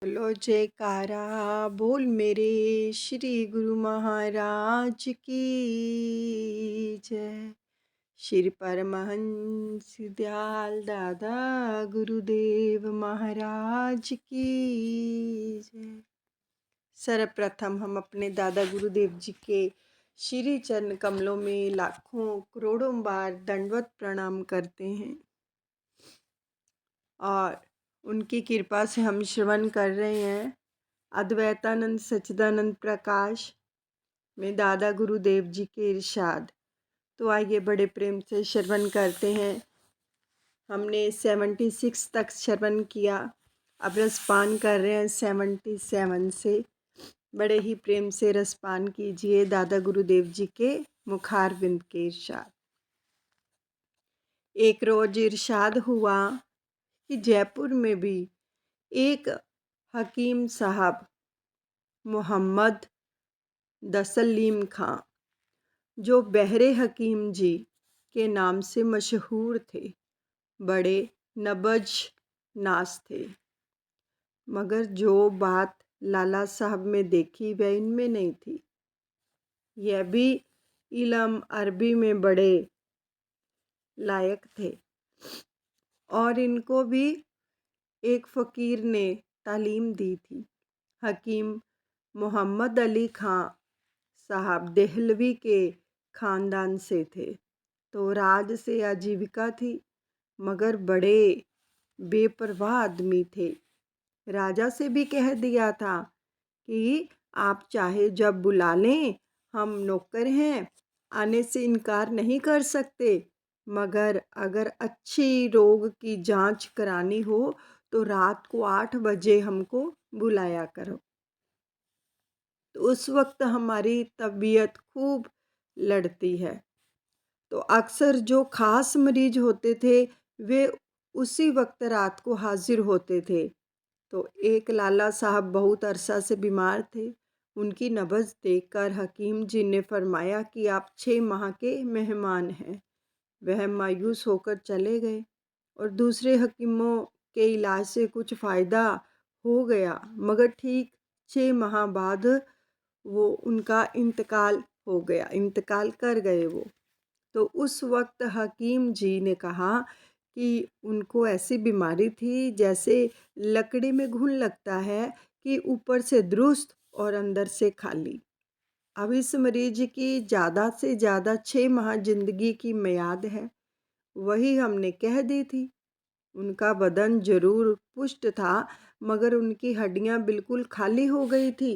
बोलो जयकारा बोल मेरे श्री गुरु महाराज की जय। श्री परमहंस दयाल दादा गुरुदेव महाराज की जय। सर्वप्रथम हम अपने दादा गुरुदेव जी के श्री चरण कमलों में लाखों करोड़ों बार दंडवत प्रणाम करते हैं और उनकी कृपा से हम श्रवण कर रहे हैं अद्वैतानंद सच्चिदानंद प्रकाश में दादा गुरुदेव जी के इरशाद। तो आइए बड़े प्रेम से श्रवण करते हैं। हमने 76 तक श्रवण किया, अब रसपान कर रहे हैं 77 से। बड़े ही प्रेम से रसपान कीजिए दादा गुरुदेव जी के मुखारविंद के इरशाद। एक रोज इरशाद हुआ कि जयपुर में भी एक हकीम साहब मोहम्मद दसलीम खां, जो बहरे हकीम जी के नाम से मशहूर थे, बड़े नबज नास थे। मगर जो बात लाला साहब में देखी वह इनमें नहीं थी। यह भी इल्म अरबी में बड़े लायक थे और इनको भी एक फ़कीर ने तालीम दी थी। हकीम मोहम्मद अली खां साहब देहलवी के ख़ानदान से थे, तो राज से आजीविका थी, मगर बड़े बेपरवाह आदमी थे। राजा से भी कह दिया था कि आप चाहे जब बुला लें, हम नौकर हैं, आने से इनकार नहीं कर सकते, मगर अगर अच्छी रोग की जांच करानी हो तो रात को 8 बजे हमको बुलाया करो। तो उस वक्त हमारी तबीयत खूब लड़ती है, तो अक्सर जो ख़ास मरीज होते थे वे उसी वक्त रात को हाजिर होते थे। तो एक लाला साहब बहुत अरसा से बीमार थे। उनकी नब्ज़ देखकर हकीम जी ने फरमाया कि आप 6 माह के मेहमान हैं। वह मायूस होकर चले गए और दूसरे हकीमों के इलाज से कुछ फ़ायदा हो गया, मगर ठीक 6 माह बाद वो उनका इंतकाल कर गए वो। तो उस वक्त हकीम जी ने कहा कि उनको ऐसी बीमारी थी जैसे लकड़ी में घुन लगता है कि ऊपर से दुरुस्त और अंदर से खाली। अब इस मरीज की ज़्यादा से ज़्यादा 6 माह ज़िंदगी की मियाद है, वही हमने कह दी थी। उनका बदन जरूर पुष्ट था, मगर उनकी हड्डियां बिल्कुल खाली हो गई थी।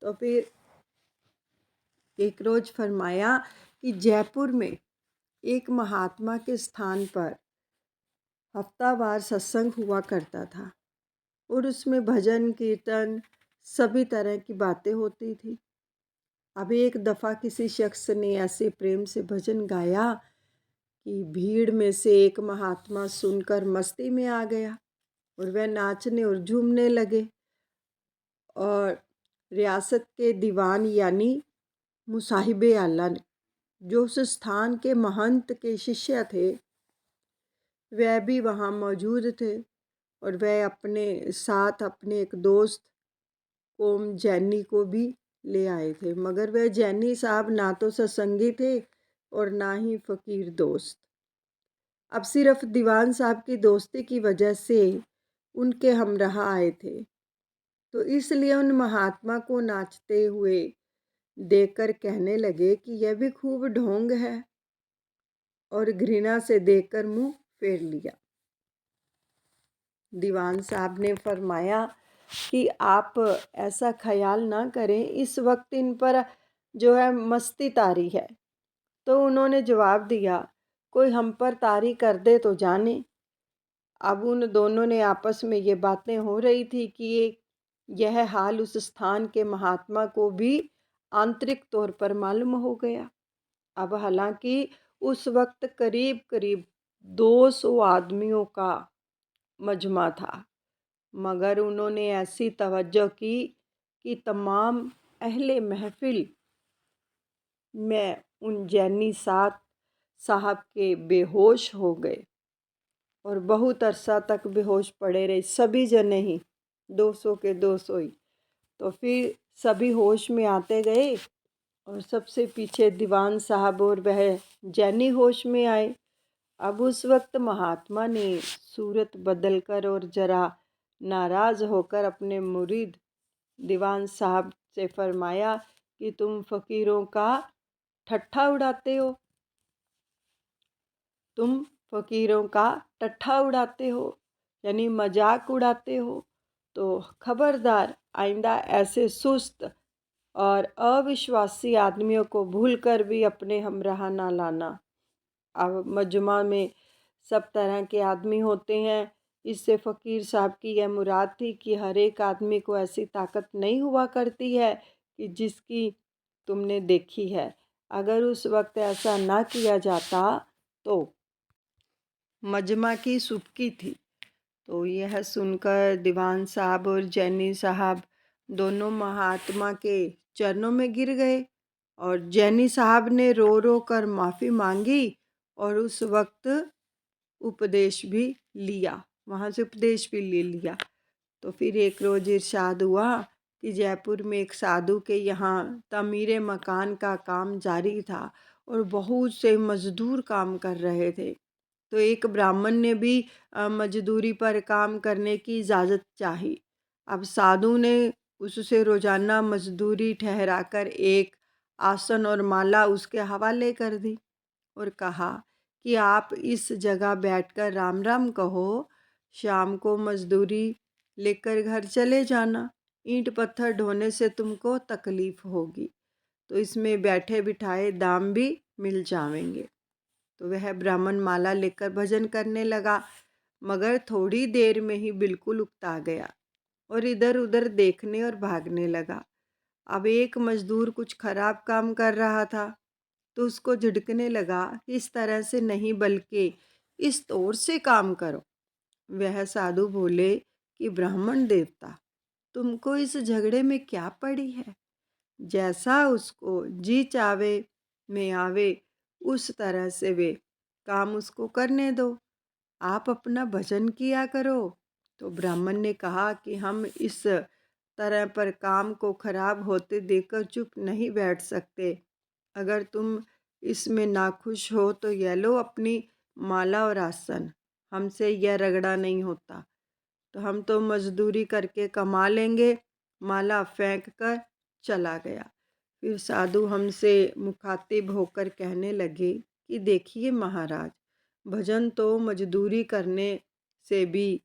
तो फिर एक रोज़ फरमाया कि जयपुर में एक महात्मा के स्थान पर हफ्तावार सत्संग हुआ करता था और उसमें भजन कीर्तन सभी तरह की बातें होती थी। अब एक दफ़ा किसी शख्स ने ऐसे प्रेम से भजन गाया कि भीड़ में से एक महात्मा सुनकर मस्ती में आ गया और वह नाचने और झूमने लगे। और रियासत के दीवान यानी मुसाहिबे आला ने, जो उस स्थान के महंत के शिष्य थे, वह भी वहाँ मौजूद थे और वह अपने साथ अपने एक दोस्त कोम जैनी को भी ले आए थे, मगर वह जैनी साहब ना तो सत्संगी थे और ना ही फ़कीर दोस्त। अब सिर्फ दीवान साहब की दोस्ती की वजह से उनके हमराह आए थे, तो इसलिए उन महात्मा को नाचते हुए देखकर कहने लगे कि यह भी खूब ढोंग है, और घृणा से देखकर मुंह फेर लिया। दीवान साहब ने फरमाया कि आप ऐसा ख्याल ना करें, इस वक्त इन पर जो है मस्ती तारी है। तो उन्होंने जवाब दिया, कोई हम पर तारी कर दे तो जाने। अब उन दोनों ने आपस में ये बातें हो रही थी कि यह हाल उस स्थान के महात्मा को भी आंतरिक तौर पर मालूम हो गया। अब हालांकि उस वक्त करीब करीब 200 आदमियों का मजमा था, मगर उन्होंने ऐसी तवज्जो की कि तमाम अहले महफिल में उन जैनी साहब के बेहोश हो गए और बहुत अरसा तक बेहोश पड़े रहे, सभी जने ही। 200 के 200 ही। तो फिर सभी होश में आते गए और सबसे पीछे दीवान साहब और वह जैनी होश में आए। अब उस वक्त महात्मा ने सूरत बदल कर और जरा नाराज़ होकर अपने मुरीद दीवान साहब से फरमाया कि तुम फ़कीरों का ठट्ठा उड़ाते हो, तुम फ़कीरों का टट्ठा उड़ाते हो, यानी मजाक उड़ाते हो। तो खबरदार, आइंदा ऐसे सुस्त और अविश्वासी आदमियों को भूलकर भी अपने हमराह ना लाना। अब मजमा में सब तरह के आदमी होते हैं। इससे फ़कीर साहब की यह मुराद थी कि हर एक आदमी को ऐसी ताकत नहीं हुआ करती है कि जिसकी तुमने देखी है। अगर उस वक्त ऐसा ना किया जाता तो मजमा की सुबकी थी। तो यह सुनकर दीवान साहब और जैनी साहब दोनों महात्मा के चरणों में गिर गए और जैनी साहब ने रो रो कर माफ़ी मांगी और उस वक्त उपदेश भी लिया, वहाँ से उपदेश भी ले लिया। तो फिर एक रोज़ इरशाद हुआ कि जयपुर में एक साधु के यहाँ तमीर मकान का काम जारी था और बहुत से मज़दूर काम कर रहे थे। तो एक ब्राह्मण ने भी मजदूरी पर काम करने की इजाज़त चाही। अब साधु ने उससे रोज़ाना मजदूरी ठहराकर एक आसन और माला उसके हवाले कर दी और कहा कि आप इस जगह बैठकर राम राम कहो, शाम को मजदूरी लेकर घर चले जाना। ईंट पत्थर ढोने से तुमको तकलीफ़ होगी, तो इसमें बैठे बिठाए दाम भी मिल जावेंगे। तो वह ब्राह्मण माला लेकर भजन करने लगा, मगर थोड़ी देर में ही बिल्कुल उकता गया और इधर उधर देखने और भागने लगा। अब एक मजदूर कुछ खराब काम कर रहा था तो उसको झिड़कने लगा कि इस तरह से नहीं बल्कि इस तौर से काम करो। वह साधु बोले कि ब्राह्मण देवता, तुमको इस झगड़े में क्या पड़ी है? जैसा उसको जी चावे में आवे उस तरह से वे काम उसको करने दो, आप अपना भजन किया करो। तो ब्राह्मण ने कहा कि हम इस तरह पर काम को खराब होते देखकर चुप नहीं बैठ सकते। अगर तुम इसमें नाखुश हो तो यह लो अपनी माला और आसन, हमसे यह रगड़ा नहीं होता। तो हम तो मजदूरी करके कमा लेंगे। माला फेंक कर चला गया। फिर साधु हमसे मुखातिब होकर कहने लगे कि देखिए महाराज, भजन तो मजदूरी करने से भी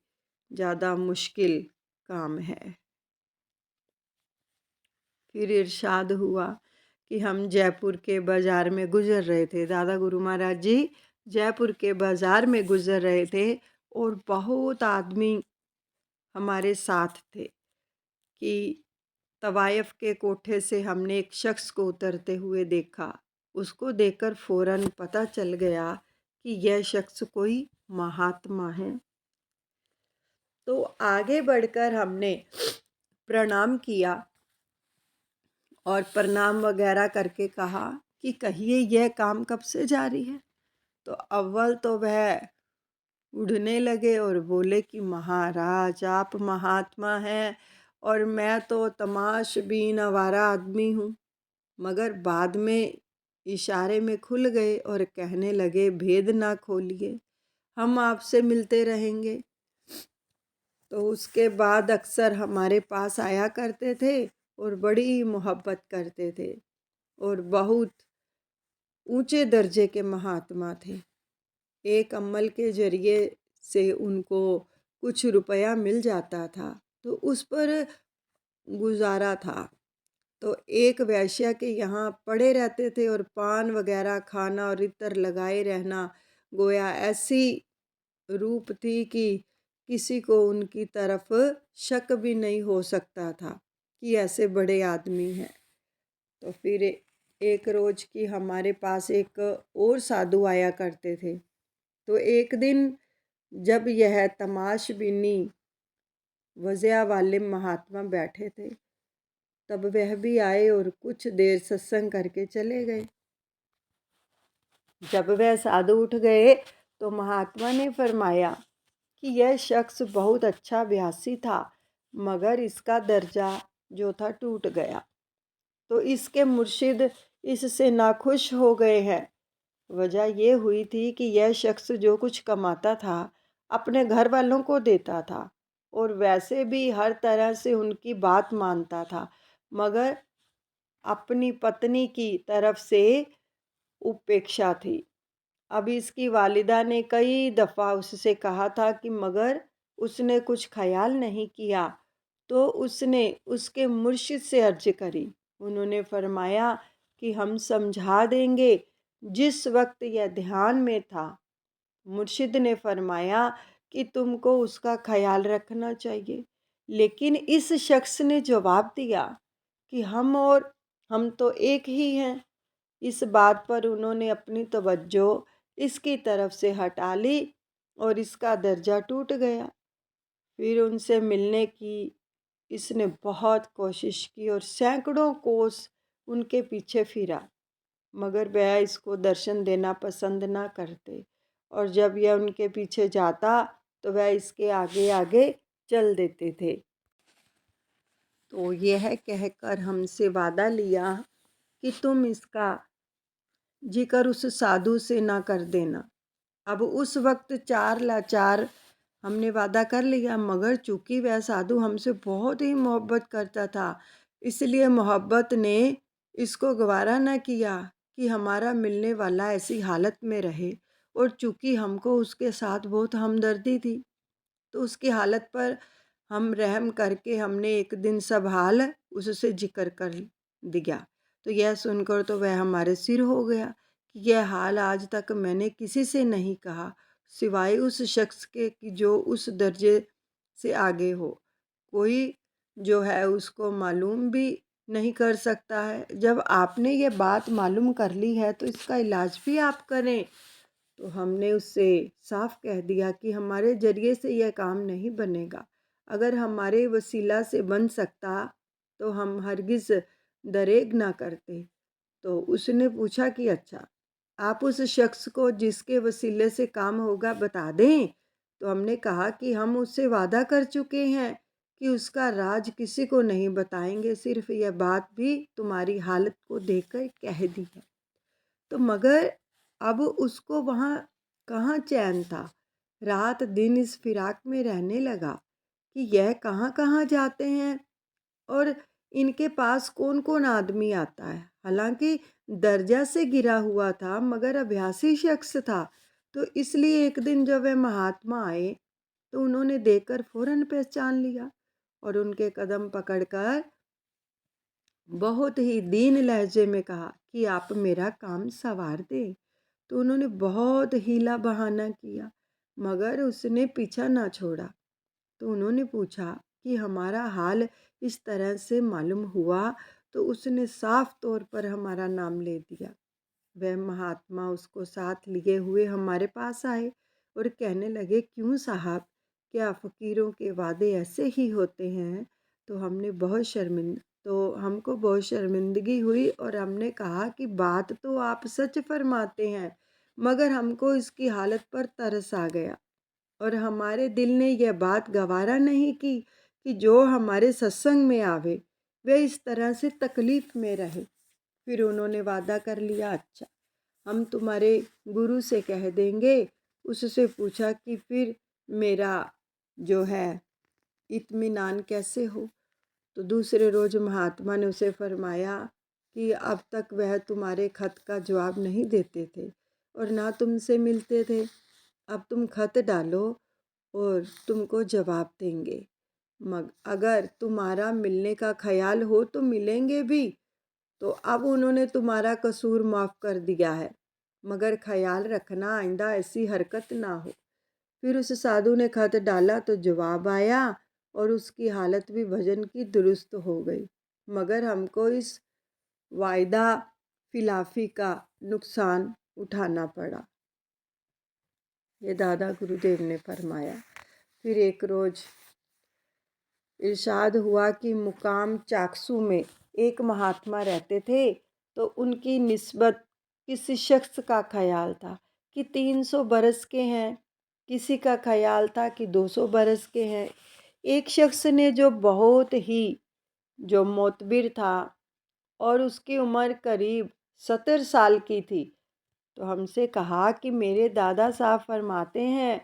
ज़्यादा मुश्किल काम है। फिर इरशाद हुआ कि हम जयपुर के बाज़ार में गुज़र रहे थे। दादा गुरु महाराज जी जयपुर के बाज़ार में गुज़र रहे थे और बहुत आदमी हमारे साथ थे कि तवायफ के कोठे से हमने एक शख्स को उतरते हुए देखा। उसको देखकर फ़ौरन पता चल गया कि यह शख्स कोई महात्मा है। तो आगे बढ़कर हमने प्रणाम किया और प्रणाम वगैरह करके कहा कि कहिए यह काम कब से जारी है? तो अव्वल तो वह उड़ने लगे और बोले कि महाराज आप महात्मा हैं और मैं तो तमाशबीन आवारा आदमी हूँ। मगर बाद में इशारे में खुल गए और कहने लगे भेद ना खोलिए, हम आपसे मिलते रहेंगे। तो उसके बाद अक्सर हमारे पास आया करते थे और बड़ी मोहब्बत करते थे और बहुत ऊंचे दर्जे के महात्मा थे। एक अमल के ज़रिए से उनको कुछ रुपया मिल जाता था तो उस पर गुजारा था। तो एक वैश्या के यहाँ पड़े रहते थे और पान वगैरह खाना और इत्र लगाए रहना गोया ऐसी रूप थी कि किसी को उनकी तरफ शक भी नहीं हो सकता था कि ऐसे बड़े आदमी हैं। तो फिर एक रोज़ की हमारे पास एक और साधु आया करते थे। तो एक दिन जब यह तमाशबीनी वज़िया वाले महात्मा बैठे थे तब वह भी आए और कुछ देर सत्संग करके चले गए। जब वह साधु उठ गए तो महात्मा ने फरमाया कि यह शख्स बहुत अच्छा अभ्यासी था, मगर इसका दर्जा जो था टूट गया। तो इसके मुर्शिद इससे नाखुश हो गए हैं। वजह ये हुई थी कि यह शख्स जो कुछ कमाता था अपने घर वालों को देता था और वैसे भी हर तरह से उनकी बात मानता था, मगर अपनी पत्नी की तरफ से उपेक्षा थी। अब इसकी वालिदा ने कई दफ़ा उससे कहा था कि मगर उसने कुछ ख्याल नहीं किया। तो उसने उसके मुर्शिद से अर्ज करी। उन्होंने फरमाया कि हम समझा देंगे। जिस वक्त यह ध्यान में था, मुर्शिद ने फरमाया कि तुमको उसका ख्याल रखना चाहिए। लेकिन इस शख्स ने जवाब दिया कि हम तो एक ही हैं। इस बात पर उन्होंने अपनी तवज्जो इसकी तरफ से हटा ली और इसका दर्जा टूट गया। फिर उनसे मिलने की इसने बहुत कोशिश की और सैकड़ों कोस उनके पीछे फिरा, मगर वह इसको दर्शन देना पसंद ना करते और जब यह उनके पीछे जाता तो वह इसके आगे आगे चल देते थे। तो यह कहकर हमसे वादा लिया कि तुम इसका जिक्र उस साधु से ना कर देना। अब उस वक्त चार लाचार हमने वादा कर लिया, मगर चूंकि वह साधु हमसे बहुत ही मोहब्बत करता था, इसलिए मोहब्बत ने इसको गवारा न किया कि हमारा मिलने वाला ऐसी हालत में रहे। और चूंकि हमको उसके साथ बहुत हमदर्दी थी, तो उसकी हालत पर हम रहम करके हमने एक दिन सब हाल उससे जिक्र कर दिया। तो यह सुनकर तो वह हमारे सिर हो गया कि यह हाल आज तक मैंने किसी से नहीं कहा, सिवाय उस शख्स के कि जो उस दर्जे से आगे हो। कोई जो है उसको मालूम भी नहीं कर सकता है। जब आपने ये बात मालूम कर ली है तो इसका इलाज भी आप करें। तो हमने उससे साफ कह दिया कि हमारे ज़रिए से यह काम नहीं बनेगा। अगर हमारे वसीला से बन सकता तो हम हरगिज़ दरेग ना करते। तो उसने पूछा कि अच्छा, आप उस शख्स को जिसके वसीले से काम होगा बता दें। तो हमने कहा कि हम उससे वादा कर चुके हैं कि उसका राज किसी को नहीं बताएंगे, सिर्फ यह बात भी तुम्हारी हालत को देखकर कह दी है। तो मगर अब उसको वहाँ कहाँ चैन था। रात दिन इस फिराक में रहने लगा कि यह कहाँ कहाँ जाते हैं और इनके पास कौन कौन आदमी आता है। हालांकि दर्जा से गिरा हुआ था, मगर अभ्यासी शख्स था। तो इसलिए एक दिन जब वह महात्मा आए तो उन्होंने देखकर फौरन पहचान लिया और उनके कदम पकड़कर बहुत ही दीन लहजे में कहा कि आप मेरा काम संवार दें। तो उन्होंने बहुत हीला बहाना किया, मगर उसने पीछा ना छोड़ा। तो उन्होंने पूछा कि हमारा हाल इस तरह से मालूम हुआ। तो उसने साफ तौर पर हमारा नाम ले दिया। वह महात्मा उसको साथ लिए हुए हमारे पास आए और कहने लगे, क्यों साहब, क्या फ़कीरों के वादे ऐसे ही होते हैं। तो हमको बहुत शर्मिंदगी हुई और हमने कहा कि बात तो आप सच फरमाते हैं, मगर हमको इसकी हालत पर तरस आ गया और हमारे दिल ने यह बात गवारा नहीं की कि जो हमारे सत्संग में आवे वह इस तरह से तकलीफ़ में रहे। फिर उन्होंने वादा कर लिया, अच्छा, हम तुम्हारे गुरु से कह देंगे। उससे पूछा कि फिर मेरा जो है इत्मीनान कैसे हो। तो दूसरे रोज़ महात्मा ने उसे फरमाया कि अब तक वह तुम्हारे खत का जवाब नहीं देते थे और ना तुमसे मिलते थे। अब तुम खत डालो और तुमको जवाब देंगे। मग अगर तुम्हारा मिलने का ख्याल हो तो मिलेंगे भी। तो अब उन्होंने तुम्हारा कसूर माफ़ कर दिया है, मगर ख्याल रखना आइंदा ऐसी हरकत ना हो। फिर उस साधु ने खत डाला तो जवाब आया और उसकी हालत भी भजन की दुरुस्त हो गई, मगर हमको इस वायदा खिलाफी का नुकसान उठाना पड़ा। ये दादा गुरुदेव ने फरमाया। फिर एक रोज़ इरशाद हुआ कि मुकाम चाकसू में एक महात्मा रहते थे। तो उनकी निस्बत किसी शख्स का ख्याल था कि 300 बरस के हैं, किसी का ख्याल था कि 200 बरस के हैं। एक शख्स ने जो बहुत ही जो मोतबर था और उसकी उम्र करीब 70 साल की थी, तो हमसे कहा कि मेरे दादा साहब फरमाते हैं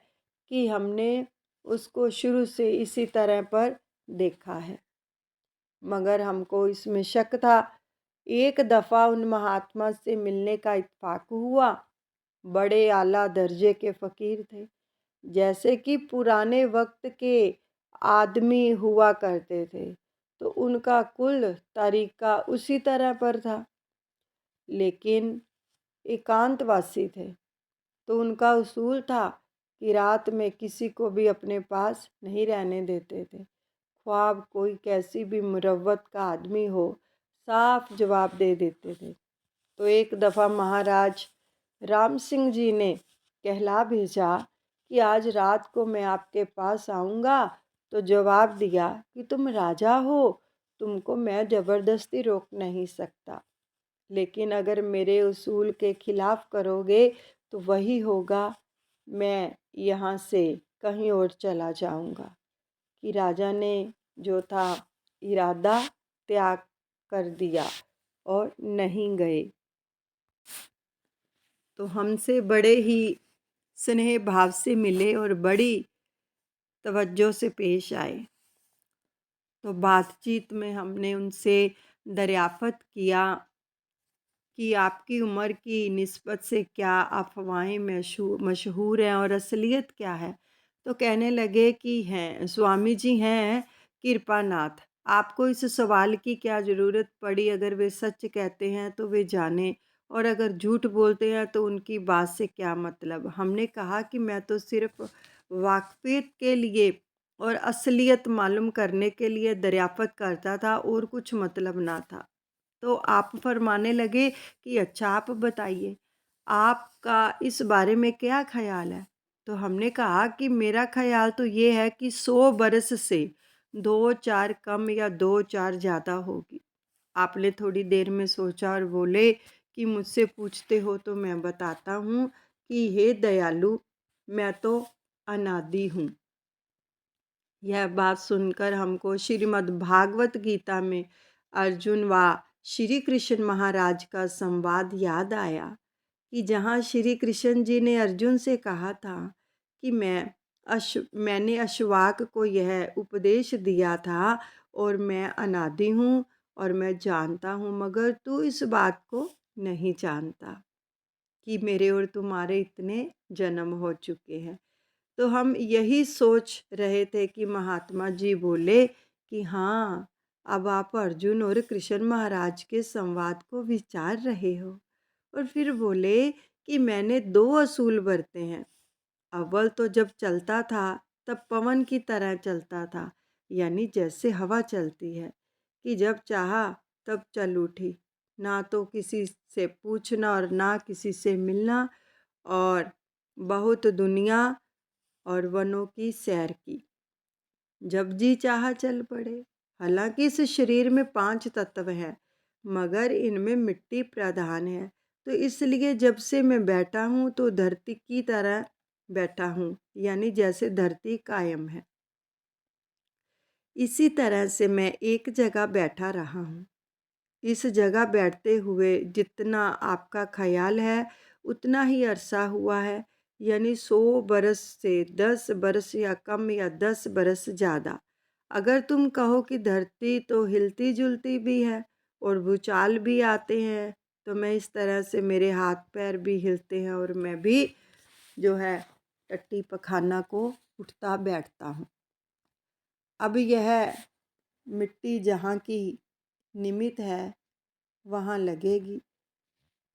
कि हमने उसको शुरू से इसी तरह पर देखा है, मगर हमको इसमें शक था। एक दफ़ा उन महात्मा से मिलने का इत्फाक हुआ। बड़े आला दर्जे के फ़कीर थे, जैसे कि पुराने वक्त के आदमी हुआ करते थे, तो उनका कुल तरीका उसी तरह पर था। लेकिन एकांतवासी थे, तो उनका उसूल था कि रात में किसी को भी अपने पास नहीं रहने देते थे, ख्वाब कोई कैसी भी मुरव्वत का आदमी हो, साफ जवाब दे देते थे। तो एक दफ़ा महाराज राम सिंह जी ने कहला भेजा कि आज रात को मैं आपके पास आऊँगा, तो जवाब दिया कि तुम राजा हो, तुमको मैं ज़बरदस्ती रोक नहीं सकता, लेकिन अगर मेरे उसूल के खिलाफ़ करोगे तो वही होगा, मैं यहाँ से कहीं और चला जाऊँगा। कि राजा ने जो था इरादा त्याग कर दिया और नहीं गए। तो हमसे बड़े ही स्नेह भाव से मिले और बड़ी तवज्जो से पेश आए। तो बातचीत में हमने उनसे दरियाफ़त किया कि आपकी उम्र की निस्बत से क्या अफ़वाहें मशहूर हैं और असलियत क्या है? तो कहने लगे कि हैं स्वामी जी हैं कृपानाथ। आपको इस सवाल की क्या ज़रूरत पड़ी? अगर वे सच कहते हैं तो वे जानें, और अगर झूठ बोलते हैं तो उनकी बात से क्या मतलब? हमने कहा कि मैं तो सिर्फ़ वाक़फ़ियत के लिए और असलियत मालूम करने के लिए दरियाफ़त करता था, और कुछ मतलब ना था। तो आप फरमाने लगे कि अच्छा आप बताइए, आपका इस बारे में क्या ख़्याल है? तो हमने कहा कि मेरा ख़्याल तो ये है कि 100 बरस से 2-4 कम या 2-4 ज़्यादा होगी। आपने थोड़ी देर में सोचा और बोले कि मुझसे पूछते हो तो मैं बताता हूँ कि हे दयालु, मैं तो अनादि हूँ। यह बात सुनकर हमको श्रीमद् भागवत गीता में अर्जुन व श्री कृष्ण महाराज का संवाद याद आया, कि जहाँ श्री कृष्ण जी ने अर्जुन से कहा था कि मैंने अश्वाक को यह उपदेश दिया था और मैं अनादि हूँ और मैं जानता हूँ, मगर तू इस बात को नहीं जानता कि मेरे और तुम्हारे इतने जन्म हो चुके हैं। तो हम यही सोच रहे थे कि महात्मा जी बोले कि हाँ, अब आप अर्जुन और कृष्ण महाराज के संवाद को विचार रहे हो। और फिर बोले कि मैंने 2 असूल बरते हैं। अव्वल तो जब चलता था तब पवन की तरह चलता था, यानी जैसे हवा चलती है, कि जब चाहा तब चल उठी, ना तो किसी से पूछना और ना किसी से मिलना, और बहुत दुनिया और वनों की सैर की, जब जी चाहा चल पड़े। हालांकि इस शरीर में 5 तत्व हैं, मगर इनमें मिट्टी प्रधान है, तो इसलिए जब से मैं बैठा हूँ तो धरती की तरह बैठा हूँ, यानी जैसे धरती कायम है, इसी तरह से मैं एक जगह बैठा रहा हूँ। इस जगह बैठते हुए जितना आपका ख्याल है उतना ही अरसा हुआ है, यानी 100 बरस से 10 बरस या कम या 10 बरस ज़्यादा। अगर तुम कहो कि धरती तो हिलती जुलती भी है और भूचाल भी आते हैं, तो मैं इस तरह से मेरे हाथ पैर भी हिलते हैं और मैं भी जो है टट्टी पखाना को उठता बैठता हूँ। अब यह मिट्टी जहाँ की निमित है वहाँ लगेगी,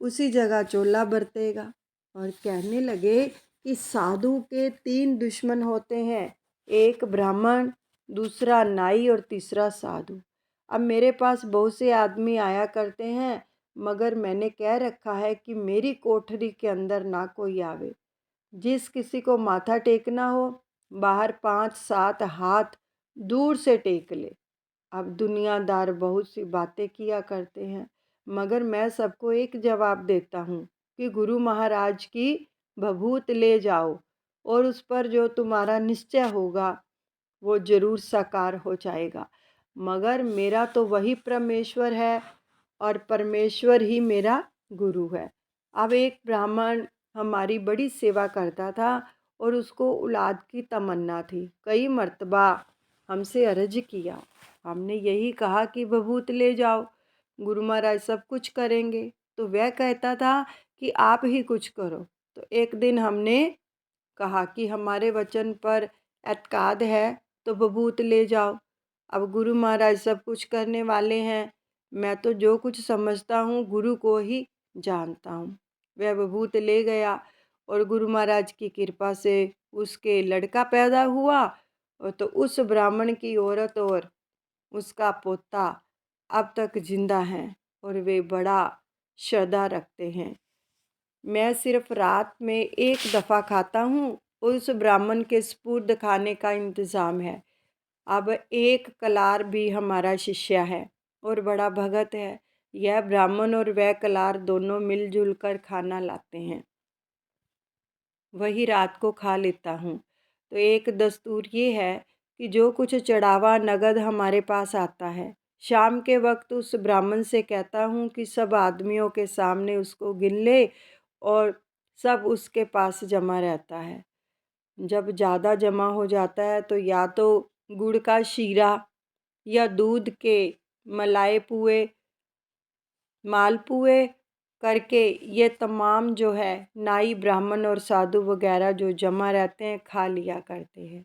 उसी जगह चोला बरतेगा। और कहने लगे कि साधु के 3 दुश्मन होते हैं, एक ब्राह्मण, दूसरा नाई और तीसरा साधु। अब मेरे पास बहुत से आदमी आया करते हैं, मगर मैंने कह रखा है कि मेरी कोठरी के अंदर ना कोई आवे। जिस किसी को माथा टेकना हो, बाहर 5-7 हाथ दूर से टेक ले। अब दुनियादार बहुत सी बातें किया करते हैं, मगर मैं सबको एक जवाब देता हूँ कि गुरु महाराज की भभूत ले जाओ और उस पर जो तुम्हारा निश्चय होगा वो ज़रूर साकार हो जाएगा। मगर मेरा तो वही परमेश्वर है और परमेश्वर ही मेरा गुरु है। अब एक ब्राह्मण हमारी बड़ी सेवा करता था और उसको औलाद की तमन्ना थी। कई मर्तबा हमसे अर्ज किया, हमने यही कहा कि बबूत ले जाओ, गुरु महाराज सब कुछ करेंगे। तो वह कहता था कि आप ही कुछ करो। तो एक दिन हमने कहा कि हमारे वचन पर एतकाद है तो बबूत ले जाओ। अब गुरु महाराज सब कुछ करने वाले हैं, मैं तो जो कुछ समझता हूँ गुरु को ही जानता हूँ। वह बबूत ले गया और गुरु महाराज की कृपा से उसके लड़का पैदा हुआ। और तो उस ब्राह्मण की औरत और उसका पोता अब तक जिंदा हैं और वे बड़ा श्रद्धा रखते हैं। मैं सिर्फ रात में एक दफ़ा खाता हूँ और उस ब्राह्मण के सुपुर्द खाने का इंतज़ाम है। अब एक कलार भी हमारा शिष्य है और बड़ा भगत है। यह ब्राह्मण और वह कलार दोनों मिलजुल कर खाना लाते हैं, वही रात को खा लेता हूँ। तो एक दस्तूर ये है कि जो कुछ चढ़ावा नगद हमारे पास आता है, शाम के वक्त उस ब्राह्मण से कहता हूँ कि सब आदमियों के सामने उसको गिन ले और सब उसके पास जमा रहता है। जब ज़्यादा जमा हो जाता है तो या तो गुड़ का शीरा या दूध के मलाई पुए, मालपुए करके ये तमाम जो है नाई ब्राह्मण और साधु वगैरह जो जमा रहते हैं खा लिया करते हैं।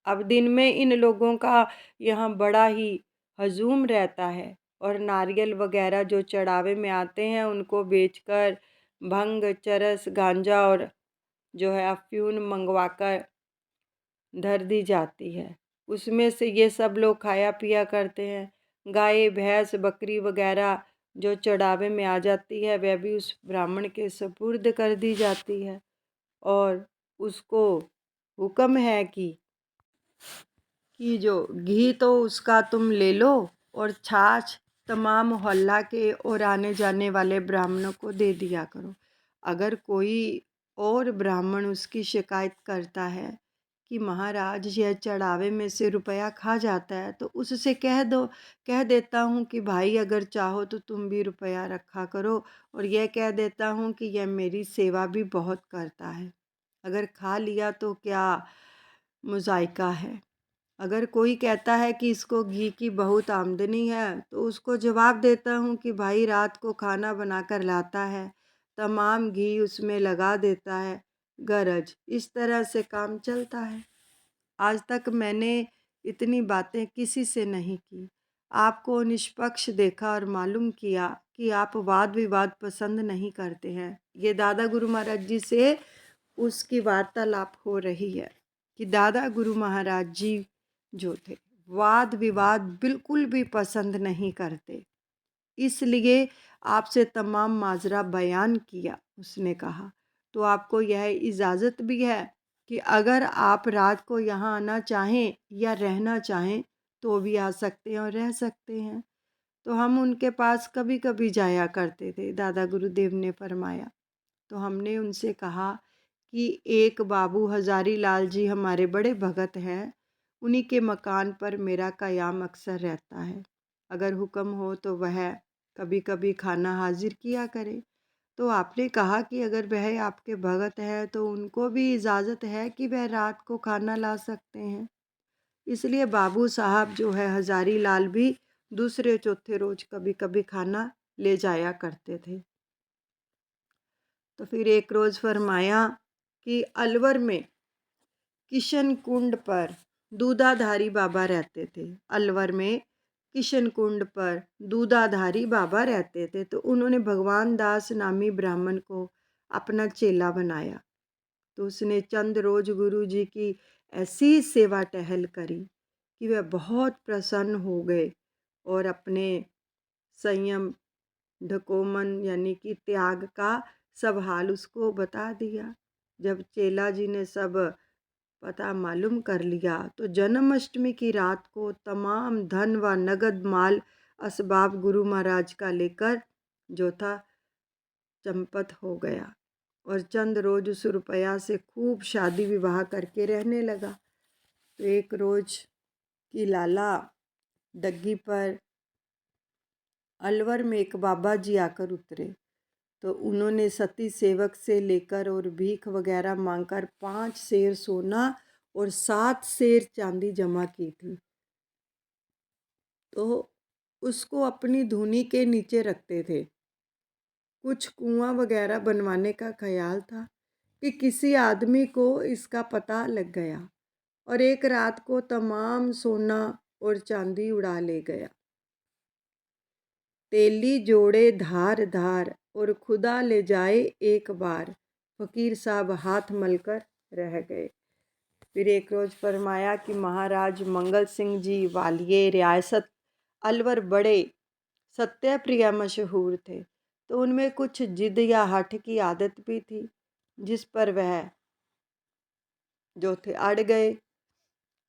अब दिन में इन लोगों का यहाँ बड़ा ही हजूम रहता है और नारियल वगैरह जो चढ़ावे में आते हैं उनको बेचकर भंग, चरस, गांजा और जो है अफ्यून मंगवाकर धर दी जाती है। उसमें से ये सब लोग खाया पिया करते हैं। गाय, भैंस, बकरी वगैरह जो चढ़ावे में आ जाती है वह भी उस ब्राह्मण के सुपुर्द कर दी जाती है और उसको हुक्म है कि जो घी तो उसका तुम ले लो और छाछ तमाम मोहल्ला के और आने जाने वाले ब्राह्मणों को दे दिया करो। अगर कोई और ब्राह्मण उसकी शिकायत करता है कि महाराज यह चढ़ावे में से रुपया खा जाता है तो उससे कह देता हूँ कि भाई अगर चाहो तो तुम भी रुपया रखा करो, और यह कह देता हूँ कि यह मेरी सेवा भी बहुत करता है, अगर खा लिया तो क्या मुज़ायका है। अगर कोई कहता है कि इसको घी की बहुत आमदनी है तो उसको जवाब देता हूँ कि भाई रात को खाना बनाकर लाता है, तमाम घी उसमें लगा देता है, गरज इस तरह से काम चलता है। आज तक मैंने इतनी बातें किसी से नहीं की। आपको निष्पक्ष देखा और मालूम किया कि आप वाद विवाद पसंद नहीं करते हैं। ये दादा गुरु महाराज जी से उसकी वार्तालाप हो रही है कि दादा गुरु महाराज जी जो थे वाद विवाद बिल्कुल भी पसंद नहीं करते, इसलिए आपसे तमाम माजरा बयान किया। उसने कहा तो आपको यह इजाज़त भी है कि अगर आप रात को यहाँ आना चाहें या रहना चाहें तो भी आ सकते हैं और रह सकते हैं। तो हम उनके पास कभी कभी जाया करते थे, दादा गुरुदेव ने फरमाया। तो हमने उनसे कहा कि एक बाबू हजारी लाल जी हमारे बड़े भगत हैं, उन्हीं के मकान पर मेरा क़याम अक्सर रहता है। अगर हुक्म हो तो वह कभी कभी खाना हाजिर किया करे। तो आपने कहा कि अगर वह आपके भगत हैं तो उनको भी इजाज़त है कि वह रात को खाना ला सकते हैं। इसलिए बाबू साहब जो है हजारी लाल भी दूसरे चौथे रोज़ कभी कभी खाना ले जाया करते थे। तो फिर एक रोज़ फरमाया कि अलवर में किशन कुंड पर दूधाधारी बाबा रहते थे। अलवर में किशन कुंड पर दूधाधारी बाबा रहते थे। तो उन्होंने भगवान दास नामी ब्राह्मण को अपना चेला बनाया। तो उसने चंद रोज गुरु जी की ऐसी सेवा टहल करी कि वह बहुत प्रसन्न हो गए और अपने संयम, ढकोमन यानी कि त्याग का सब हाल उसको बता दिया। जब चेला जी ने सब पता मालूम कर लिया तो जन्माष्टमी की रात को तमाम धन व नगद माल असबाब गुरु महाराज का लेकर जो था चंपत हो गया और चंद रोज उस रुपया से खूब शादी विवाह करके रहने लगा। तो एक रोज की लाला डग्गी पर अलवर में एक बाबा जी आकर उतरे। तो उन्होंने सती सेवक से लेकर और भीख वगैरह मांगकर 5 सेर सोना और 7 सेर चांदी जमा की थी। तो उसको अपनी धूनी के नीचे रखते थे। कुछ कुआं वगैरह बनवाने का ख्याल था कि किसी आदमी को इसका पता लग गया और एक रात को तमाम सोना और चांदी उड़ा ले गया। तेली जोड़े धार धार और खुदा ले जाए एक बार, फ़कीर साहब हाथ मलकर रह गए। फिर एक रोज़ फरमाया कि महाराज मंगल सिंह जी वालिये रियासत अलवर बड़े सत्य मशहूर थे। तो उनमें कुछ जिद या हठ की आदत भी थी, जिस पर वह जो थे अड़ गए।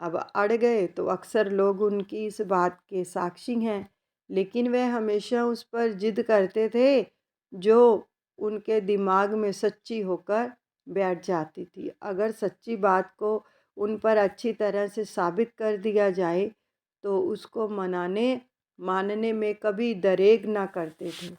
अब अड़ गए तो अक्सर लोग उनकी इस बात के साक्षी हैं, लेकिन वह हमेशा उस पर जिद करते थे जो उनके दिमाग में सच्ची होकर बैठ जाती थी। अगर सच्ची बात को उन पर अच्छी तरह से साबित कर दिया जाए तो उसको मानने में कभी दरेग ना करते थे।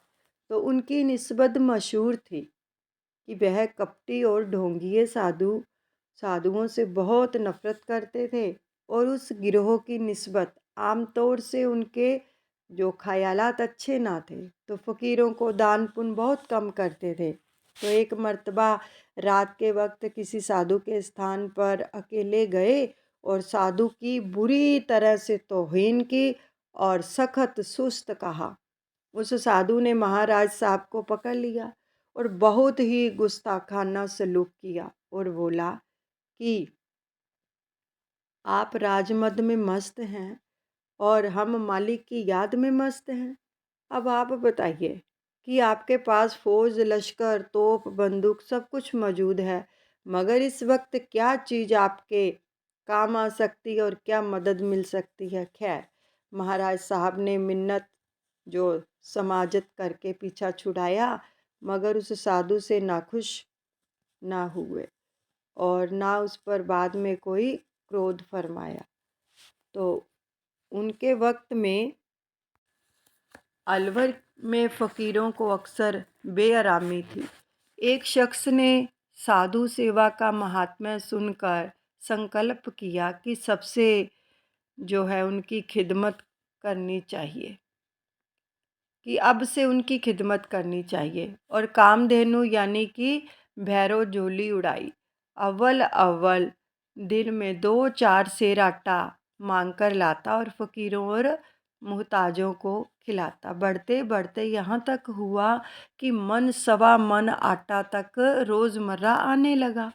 तो उनकी निस्बत मशहूर थी कि वह कपटी और ढोंगिए साधुओं से बहुत नफरत करते थे और उस गिरोह की निस्बत आम तौर से उनके जो ख़यालात अच्छे ना थे, तो फ़कीरों को दान पुण्य बहुत कम करते थे। तो एक मर्तबा रात के वक्त किसी साधु के स्थान पर अकेले गए और साधु की बुरी तरह से तौहीन की और सख्त सुस्त कहा। उस साधु ने महाराज साहब को पकड़ लिया और बहुत ही गुस्ताखाना सलूक किया और बोला कि आप राजमद में मस्त हैं और हम मालिक की याद में मस्त हैं। अब आप बताइए कि आपके पास फौज, लश्कर, तोप, बंदूक सब कुछ मौजूद है, मगर इस वक्त क्या चीज़ आपके काम आ सकती है और क्या मदद मिल सकती है। खैर, महाराज साहब ने मिन्नत जो समाजत करके पीछा छुड़ाया, मगर उस साधु से नाखुश ना हुए और ना उस पर बाद में कोई क्रोध फरमाया। तो उनके वक्त में अलवर में फ़कीरों को अक्सर बेआरामी थी। एक शख्स ने साधु सेवा का महात्म्य सुनकर संकल्प किया कि सबसे जो है उनकी खिदमत करनी चाहिए, कि अब से उनकी खिदमत करनी चाहिए और कामधेनु यानी कि भैरव झोली उड़ाई। अव्वल अव्वल दिन में 2-4 सेर आटा मांग कर लाता और फ़कीरों और मुहताजों को खिलाता। बढ़ते बढ़ते यहाँ तक हुआ कि मन सवा मन आटा तक रोज़मर्रा आने लगा।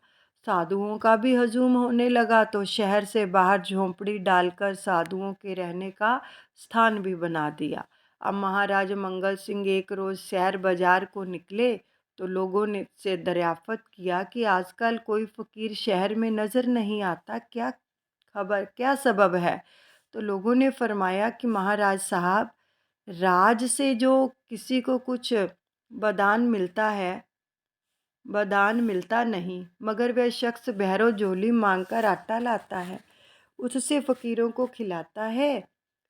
साधुओं का भी हजूम होने लगा, तो शहर से बाहर झोंपड़ी डालकर साधुओं के रहने का स्थान भी बना दिया। अब महाराज मंगल सिंह एक रोज़ शहर बाजार को निकले तो लोगों ने से दरियाफ़त किया कि आजकल कोई फ़कीर शहर में नज़र नहीं आता, क्या खबर, क्या सबब है। तो लोगों ने फरमाया कि महाराज साहब, राज से जो किसी को कुछ बदान मिलता नहीं, मगर वह शख्स भैरव झोली मांगकर आटा लाता है, उससे फ़कीरों को खिलाता है,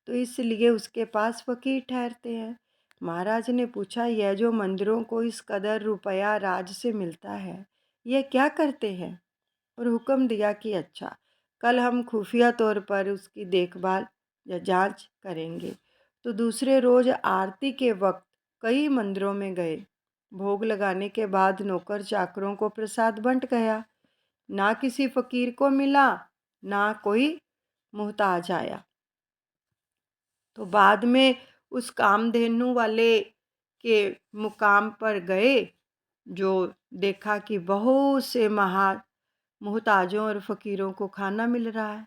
तो इसलिए उसके पास फ़कीर ठहरते हैं। महाराज ने पूछा, यह जो मंदिरों को इस कदर रुपया राज से मिलता है, यह क्या करते हैं। और हुक्म दिया कि अच्छा, कल हम खुफिया तौर पर उसकी देखभाल या जांच करेंगे। तो दूसरे रोज़ आरती के वक्त कई मंदिरों में गए। भोग लगाने के बाद नौकर चाकरों को प्रसाद बंट गया। ना किसी फ़कीर को मिला, ना कोई मुहताज आया। तो बाद में उस कामधेनु वाले के मुकाम पर गए, जो देखा कि बहुत से मुहताजों और फ़कीरों को खाना मिल रहा है।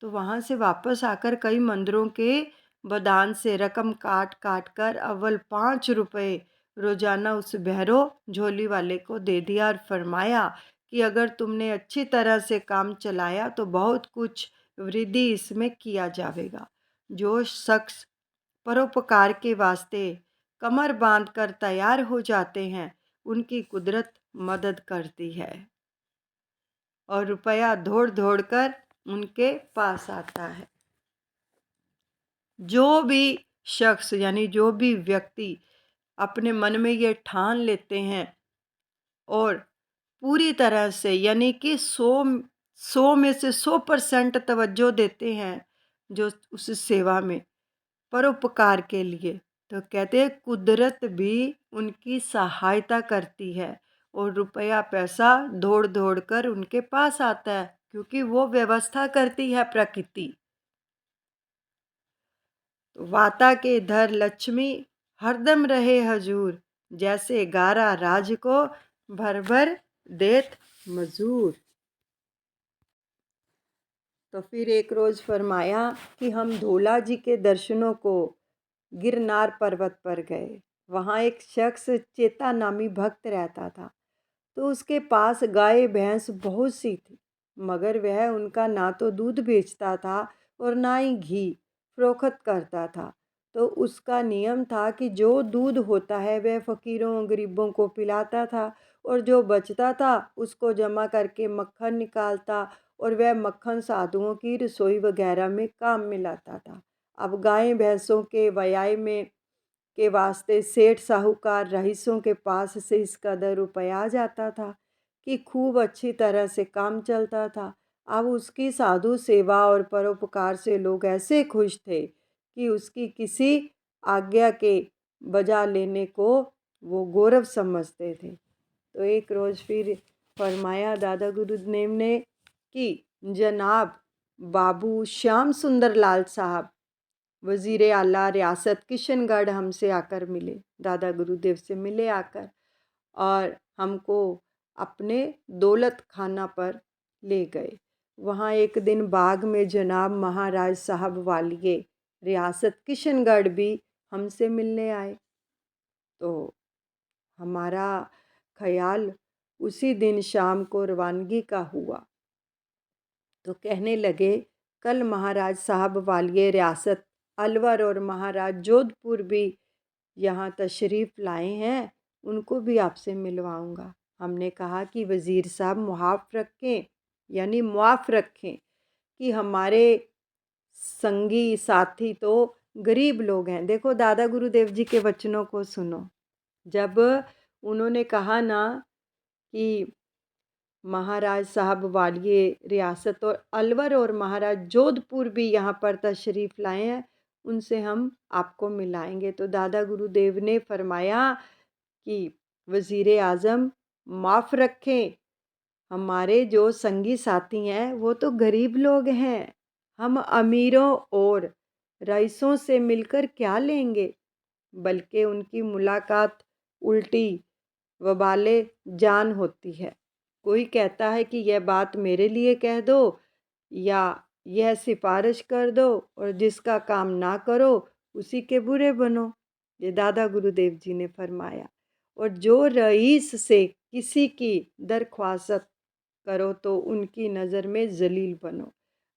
तो वहाँ से वापस आकर कई मंदिरों के बदान से रकम काट काट कर अव्वल 5 रुपए रोज़ाना उस भैरव झोली वाले को दे दिया और फरमाया कि अगर तुमने अच्छी तरह से काम चलाया तो बहुत कुछ वृद्धि इसमें किया जाएगा। जो शख्स परोपकार के वास्ते कमर बांध कर तैयार हो जाते हैं, उनकी कुदरत मदद करती है और रुपया दौड़ दौड़ कर उनके पास आता है। जो भी शख्स यानी जो भी व्यक्ति अपने मन में ये ठान लेते हैं और पूरी तरह से यानी कि 100 में से 100% तवज्जो देते हैं जो उस सेवा में परोपकार के लिए, तो कहते हैं कुदरत भी उनकी सहायता करती है और रुपया पैसा दौड़ दौड़ कर उनके पास आता है, क्योंकि वो व्यवस्था करती है प्रकृति। तो वाता के धर लक्ष्मी हरदम रहे हजूर, जैसे गारा राज को भर भर देत मजूर। तो फिर एक रोज़ फरमाया कि हम धोला जी के दर्शनों को गिरनार पर्वत पर गए। वहाँ एक शख्स चेता नामी भक्त रहता था। तो उसके पास गाय भैंस बहुत सी थी, मगर वह उनका ना तो दूध बेचता था और ना ही घी फरोख्त करता था। तो उसका नियम था कि जो दूध होता है वह फ़कीरों गरीबों को पिलाता था और जो बचता था उसको जमा करके मक्खन निकालता और वह मक्खन साधुओं की रसोई वगैरह में काम में लाता था। अब गाय भैंसों के व्याय में के वास्ते सेठ साहूकार रईसों के पास से इस कदर रुपया आ जाता था कि खूब अच्छी तरह से काम चलता था। अब उसकी साधु सेवा और परोपकार से लोग ऐसे खुश थे कि उसकी किसी आज्ञा के बजा लेने को वो गौरव समझते थे। तो एक रोज़ फिर फरमाया दादा गुरुदेव ने कि जनाब बाबू श्याम सुंदर लाल साहब वज़ीर आला रियासत किशनगढ़ हमसे आकर मिले, दादा गुरुदेव से मिले आकर, और हमको अपने दौलत खाना पर ले गए। वहाँ एक दिन बाग में जनाब महाराज साहब वालिए रियासत किशनगढ़ भी हमसे मिलने आए। तो हमारा ख्याल उसी दिन शाम को रवानगी का हुआ। तो कहने लगे कल महाराज साहब वालिए रियासत अलवर और महाराज जोधपुर भी यहाँ तशरीफ़ लाए हैं, उनको भी आपसे मिलवाऊंगा। हमने कहा कि वज़ीर साहब मुआफ़ रखें, यानी मुआफ़ रखें कि हमारे संगी साथी तो गरीब लोग हैं। देखो दादा गुरुदेव जी के वचनों को सुनो। जब उन्होंने कहा ना कि महाराज साहब वालिए रियासत और अलवर और महाराज जोधपुर भी यहाँ पर तशरीफ़ लाए हैं, उनसे हम आपको मिलाएंगे। तो दादा गुरुदेव ने फरमाया कि वज़ीर आज़म माफ़ रखें, हमारे जो संगी साथी हैं वो तो गरीब लोग हैं। हम अमीरों और रईसों से मिलकर क्या लेंगे, बल्कि उनकी मुलाकात उल्टी वबाले जान होती है। कोई कहता है कि यह बात मेरे लिए कह दो या यह सिफारिश कर दो, और जिसका काम ना करो उसी के बुरे बनो। ये दादा गुरुदेव जी ने फरमाया। और जो रईस से किसी की दरख्वास्त करो तो उनकी नज़र में जलील बनो।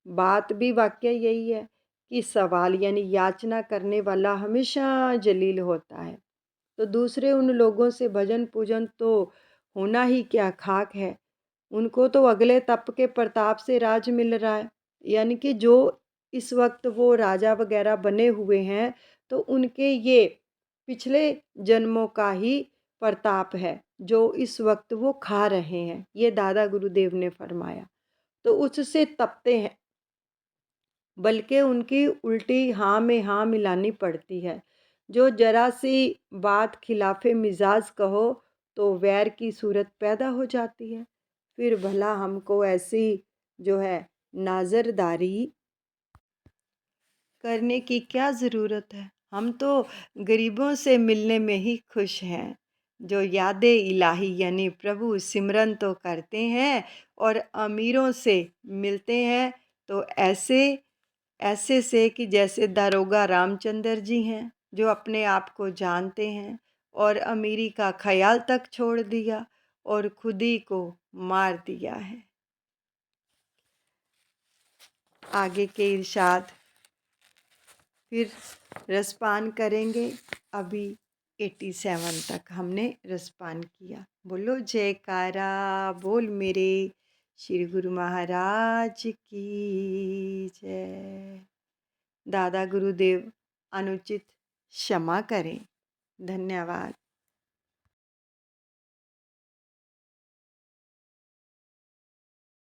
बात भी वाकई यही है कि सवाल यानी याचना करने वाला हमेशा जलील होता है। तो दूसरे उन लोगों से भजन पूजन तो होना ही क्या खाक है। उनको तो अगले तप के प्रताप से राज मिल रहा है, यानी कि जो इस वक्त वो राजा वगैरह बने हुए हैं तो उनके ये पिछले जन्मों का ही प्रताप है जो इस वक्त वो खा रहे हैं। ये दादा गुरुदेव ने फरमाया। तो उससे तपते हैं, बल्कि उनकी उल्टी हाँ में हाँ मिलानी पड़ती है। जो जरा सी बात खिलाफे मिजाज कहो तो वैर की सूरत पैदा हो जाती है। फिर भला हमको ऐसी जो है नाज़रदारी करने की क्या ज़रूरत है। हम तो गरीबों से मिलने में ही खुश हैं, जो याद इलाही यानी प्रभु सिमरन तो करते हैं, और अमीरों से मिलते हैं तो ऐसे ऐसे से कि जैसे दारोगा रामचंद्र जी हैं, जो अपने आप को जानते हैं और अमीरी का ख्याल तक छोड़ दिया और खुद ही को मार दिया है। आगे के इरशाद फिर रसपान करेंगे। अभी 87 तक हमने रसपान किया। बोलो जयकारा, बोल मेरे श्री गुरु महाराज की जय। दादा गुरुदेव अनुचित क्षमा करें। धन्यवाद।